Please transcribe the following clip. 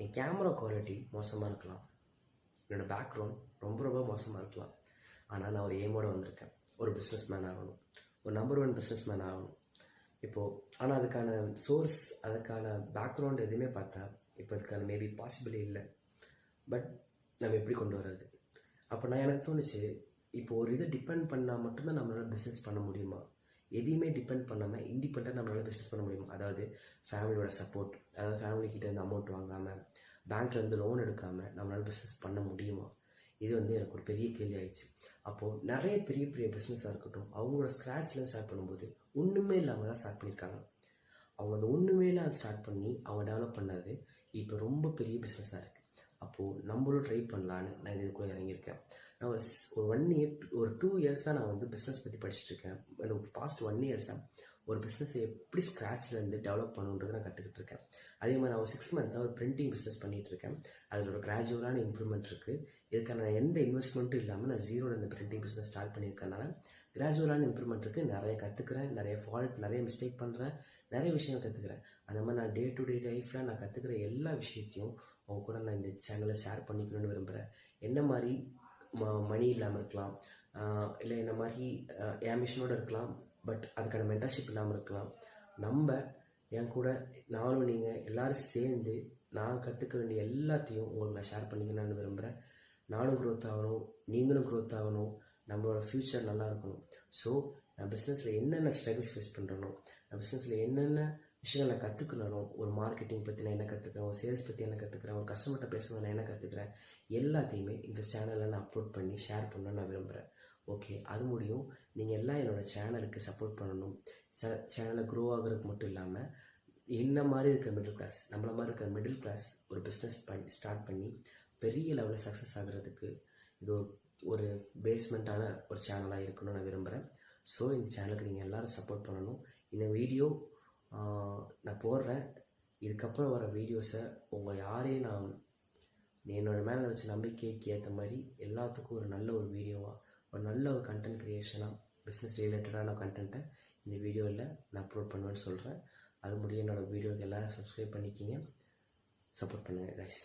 என் camera quality மோசமாக இருக்கலாம், என்னோடய பேக்ரவுண்ட் ரொம்ப மோசமாக இருக்கலாம். ஆனால் நான் ஒரு எய்மோடு வந்திருக்கேன். ஒரு பிஸ்னஸ் மேன் ஆகணும், ஒரு நம்பர் 1 பிஸ்னஸ் மேன் ஆகணும். இப்போது ஆனால் அதுக்கான சோர்ஸ், அதுக்கான பேக்ரவுண்ட் எதுவுமே பார்த்தா இப்போ அதுக்கான மேபி பாசிபிள் இல்லை. பட் நம்ம எப்படி கொண்டு வர்றது? அப்போ எனக்கு தோணுச்சு, இப்போ ஒரு இதை டிபெண்ட் பண்ணால் மட்டும்தான் நம்மளால் பிஸ்னஸ் பண்ண முடியுமா? எதையுமே டிபெண்ட் பண்ணாமல் இண்டிபெண்டாக நம்மளால் பிஸ்னஸ் பண்ண முடியுமா? அதாவது ஃபேமிலியோட சப்போர்ட், அதாவது ஃபேமிலிக்கிட்டேருந்து அமௌண்ட் வாங்காமல், பேங்க்லேருந்து லோன் எடுக்காமல் நம்மளால் பிஸ்னஸ் பண்ண முடியுமா? இது எனக்கு ஒரு பெரிய கேள்வி ஆயிடுச்சு. அப்போது நிறைய பெரிய பிஸ்னஸாக இருக்கட்டும், அவங்களோட ஸ்க்ராட்ச்லேருந்து ஸ்டார்ட் பண்ணும்போது ஒன்றுமே இல்லாமல் தான் ஸ்டார்ட் பண்ணியிருக்காங்க. அவங்க அந்த ஒன்றுமே இல்லாமல் ஸ்டார்ட் பண்ணி அவங்க டெவலப் பண்ணது இப்போ ரொம்ப பெரிய பிஸ்னஸாக இருக்குது. அப்போது நம்மளும் ட்ரை பண்ணலான்னு நான் இதுக்குள்ளே இறங்கியிருக்கேன். நான் ஒரு 1 இயர், ஒரு 2 இயர்ஸாக நான் பிஸ்னஸ் பற்றி படிச்சுட்ருக்கேன். அந்த பாஸ்ட் 1 இயர்ஸாக ஒரு பிஸ்னஸை எப்படி ஸ்க்ராட்ச்லேருந்து டெவலப் பண்ணுன்றதை நான் கற்றுக்கிட்டு இருக்கேன். அதே மாதிரி நான் ஒரு 6 மந்த்தாக ஒரு பிரிண்டிங் பிஸ்னஸ் பண்ணிகிட்ருக்கேன். அதில் ஒரு கிராஜுவலான இம்ப்ரூவ்மெண்ட் இருக்குது. இதுக்கான எந்த இன்வெஸ்ட்மெண்ட்டும் இல்லாமல் நான் ஜீரோட இந்த பிரிண்டிங் பிஸ்னஸ் ஸ்டார்ட் பண்ணியிருக்கனால கிராஜுவலான இம்ப்ரூவ்மெண்ட் இருக்குது. நிறைய கற்றுக்கிறேன், நிறைய ஃபால்ட், நிறைய மிஸ்டேக் பண்ணுறேன், நிறைய விஷயம் கற்றுக்கிறேன். அந்த மாதிரி நான் டே டு டே லைஃப்பில் நான் கற்றுக்கிற எல்லா விஷயத்தையும் அவங்க கூட நான் இந்த சேனலில் ஷேர் பண்ணிக்கணும்னு விரும்புகிறேன். என்ன மாதிரி மணி இல்லாமல் இருக்கலாம், இல்லை என்ன மாதிரி ஆம்பிஷனோடு இருக்கலாம், பட் அதுக்கான மென்டர்ஷிப் இல்லாமல் இருக்கலாம். நம்ம என் கூட நானும் நீங்கள் எல்லோரும் சேர்ந்து நான் கற்றுக்க வேண்டிய எல்லாத்தையும் உங்களுக்கு நான் ஷேர் பண்ணிக்கணும்னு விரும்புகிறேன். நானும் க்ரோத் ஆகணும், நீங்களும் க்ரோத் ஆகணும், நம்மளோட ஃப்யூச்சர் நல்லா இருக்கணும். ஸோ நான் பிஸ்னஸில் என்னென்ன ஸ்ட்ரகிள்ஸ் ஃபேஸ் பண்ணுறனோ, நான் பிஸ்னஸில் என்னென்ன விஷயங்கள் நான் கற்றுக்கணும், ஒரு மார்க்கெட்டிங் பற்றி நான் என்ன கற்றுக்கிறேன், ஒரு சேல்ஸ் பற்றி என்ன கற்றுக்கிறேன், ஒரு கஸ்டமர்கிட்ட பேசுவேன் நான் என்ன கற்றுக்கிறேன், எல்லாத்தையுமே இந்த சேனலில் நான் அப்லோட் பண்ணி ஷேர் பண்ணணும்னு நான் விரும்புகிறேன். ஓகே, அது முடியும். நீங்கள் எல்லாம் என்னோடய சேனலுக்கு சப்போர்ட் பண்ணணும். சேனலை க்ரோ ஆகிறதுக்கு மட்டும் இல்லாமல் என்ன மாதிரி இருக்கிற மிடில் கிளாஸ், நம்மள மாதிரி இருக்கிற மிடில் கிளாஸ் ஒரு பிஸ்னஸ் ஸ்டார்ட் பண்ணி பெரிய லெவலில் சக்ஸஸ் ஆகிறதுக்கு இது ஒரு பேஸ்மெண்ட்டான ஒரு சேனலாக இருக்கணும்னு நான் விரும்புகிறேன். ஸோ இந்த சேனலுக்கு நீங்கள் எல்லோரும் சப்போர்ட் பண்ணணும். இந்த வீடியோ நான் போடுறேன். இதுக்கப்புறம் வர வீடியோஸை உங்கள் யாரையும் நான் என்னோடய மேலே வச்ச நம்பிக்கைக்கு ஏற்ற மாதிரி எல்லாத்துக்கும் ஒரு நல்ல ஒரு வீடியோவாக, ஒரு நல்ல ஒரு கண்டென்ட் க்ரியேஷனாக, பிஸ்னஸ் ரிலேட்டடான கண்டென்ட்டை இந்த வீடியோவில் நான் அப்லோட் பண்ணுவேன்னு சொல்கிறேன். அது முடிய என்னோடய வீடியோவுக்கு எல்லோரும் சப்ஸ்கிரைப் பண்ணிக்கிங்க, சப்போர்ட் பண்ணுங்கள் கைஸ்.